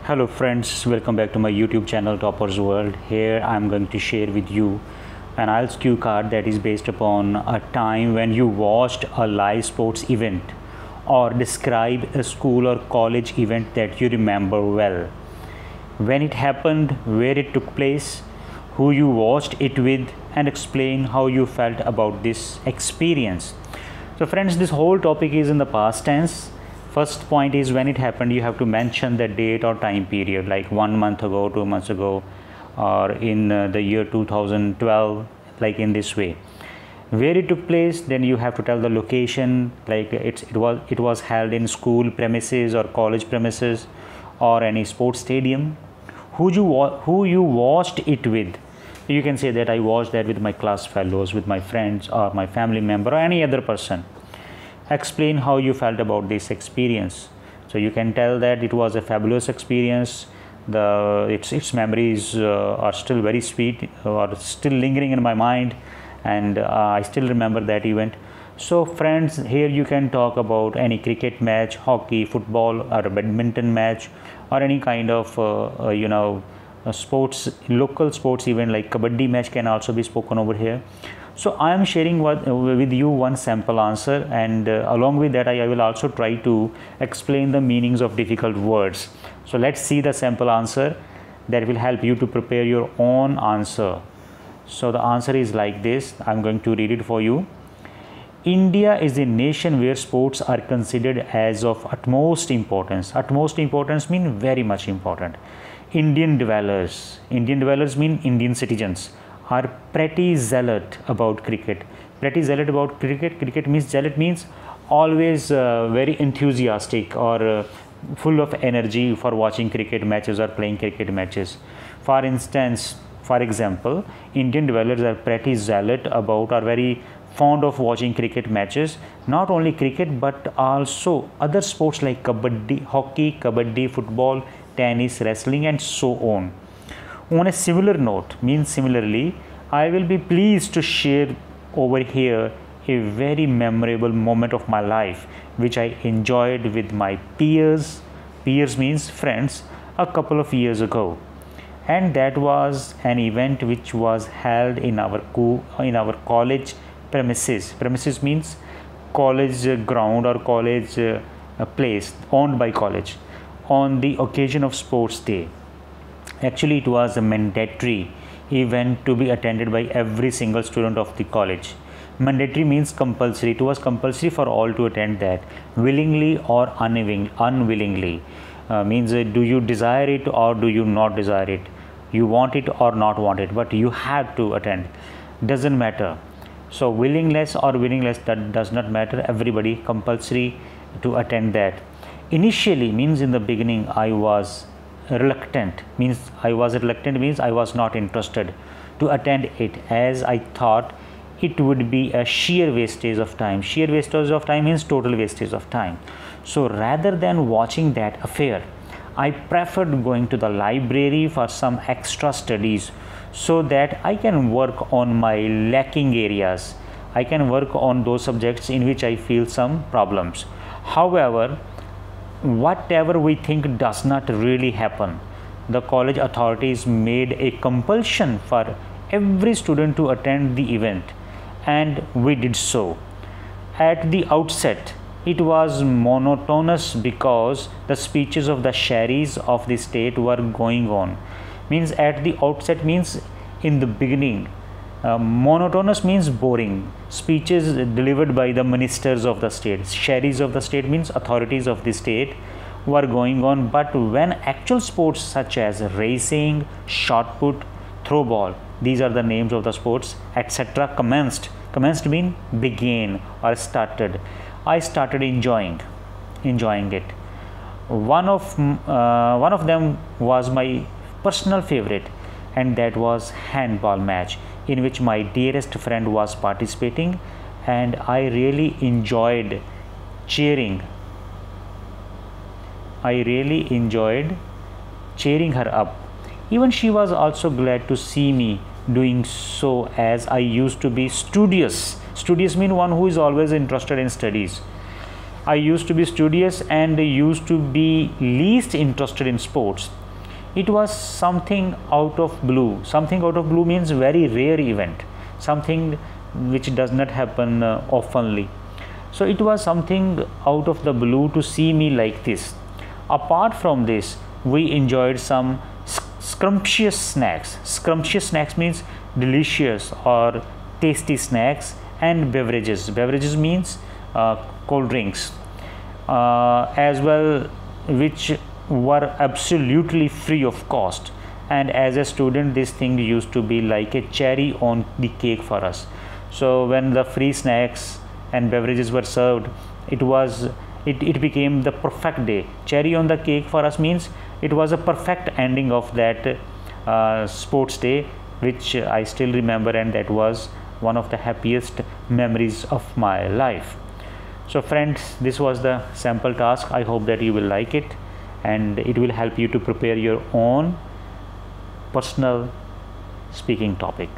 Hello friends, welcome back to my YouTube channel Toppers World. Here I am going to share with you an IELTS cue card that is based upon a time when you watched a live sports event or describe a school or college event that you remember well. When it happened, where it took place, who you watched it with, and explain how you felt about this experience. So friends, this whole topic is in the past tense. First point is when it happened, you have to mention the date or time period, like 1 month ago, 2 months ago, or in the year 2012, like in this way. Where it took place, then you have to tell the location, like it was held in school premises or college premises or any sports stadium. Who you watched it with. You can say that I watched that with my class fellows, with my friends or my family member or any other person. Explain how you felt about this experience. So you can tell that it was a fabulous experience. Its memories are still very sweet or still lingering in my mind, and I still remember that event. So friends, here you can talk about any cricket match, hockey, football, or a badminton match, or any kind of sports, local sports event like kabaddi match can also be spoken over here. So I am sharing with you one sample answer, and along with that I will also try to explain the meanings of difficult words. So let's see the sample answer that will help you to prepare your own answer. So the answer is like this. I'm going to read it for you. India is a nation where sports are considered as of utmost importance. Utmost importance means very much important. Indian dwellers mean Indian citizens, are pretty zealot about cricket. Pretty zealot about cricket. Cricket means zealot means always very enthusiastic or full of energy for watching cricket matches or playing cricket matches. For example, Indian dwellers are pretty zealot about or very fond of watching cricket matches. Not only cricket but also other sports like hockey, kabaddi, football, tennis, wrestling, and so on. On a similar note, means similarly, I will be pleased to share over here a very memorable moment of my life which I enjoyed with my peers. Peers means friends, a couple of years ago, and that was an event which was held in our college premises. Premises means college ground or college place owned by college on the occasion of sports day. Actually, it was a mandatory event to be attended by every single student of the college. Mandatory means compulsory. It was compulsory for all to attend that, willingly or unwillingly. Means do you desire it or do you not desire it? You want it or not want it, but you have to attend. Doesn't matter. So willingness or willingness, that does not matter. Everybody compulsory to attend that. Initially means in the beginning I was reluctant, means I was not interested to attend it, as I thought it would be a sheer wastage of time. Sheer wastage of time means total wastage of time. So rather than watching that affair, I preferred going to the library for some extra studies so that I can work on my lacking areas. I can work on those subjects in which I feel some problems. However, whatever we think does not really happen. The college authorities made a compulsion for every student to attend the event, and we did so. At the outset, it was monotonous because the speeches of the sheriffs of the state were going on. Means at the outset means in the beginning. Monotonous means boring. Speeches delivered by the ministers of the state. Sheriffs of the state means authorities of the state were going on. But when actual sports such as racing, shot put, throw ball, these are the names of the sports, etc. commenced mean began or started, I started enjoying it. One of them was my personal favorite, and that was handball match, in which my dearest friend was participating, and I really enjoyed cheering. I really enjoyed cheering her up. Even she was also glad to see me doing so, as I used to be studious. Studious means one who is always interested in studies. I used to be studious and used to be least interested in sports. It was something out of blue. Something out of blue means very rare event, something which does not happen oftenly. So it was something out of the blue to see me like this. Apart from this, we enjoyed some scrumptious snacks. Scrumptious snacks means delicious or tasty snacks, and beverages. Beverages means cold drinks as well, which were absolutely free of cost. And as a student, this thing used to be like a cherry on the cake for us. So when the free snacks and beverages were served, it became the perfect day. Cherry on the cake for us means it was a perfect ending of that sports day, which I still remember, and that was one of the happiest memories of my life. So friends, this was the sample task. I hope that you will like it, and it will help you to prepare your own personal speaking topic.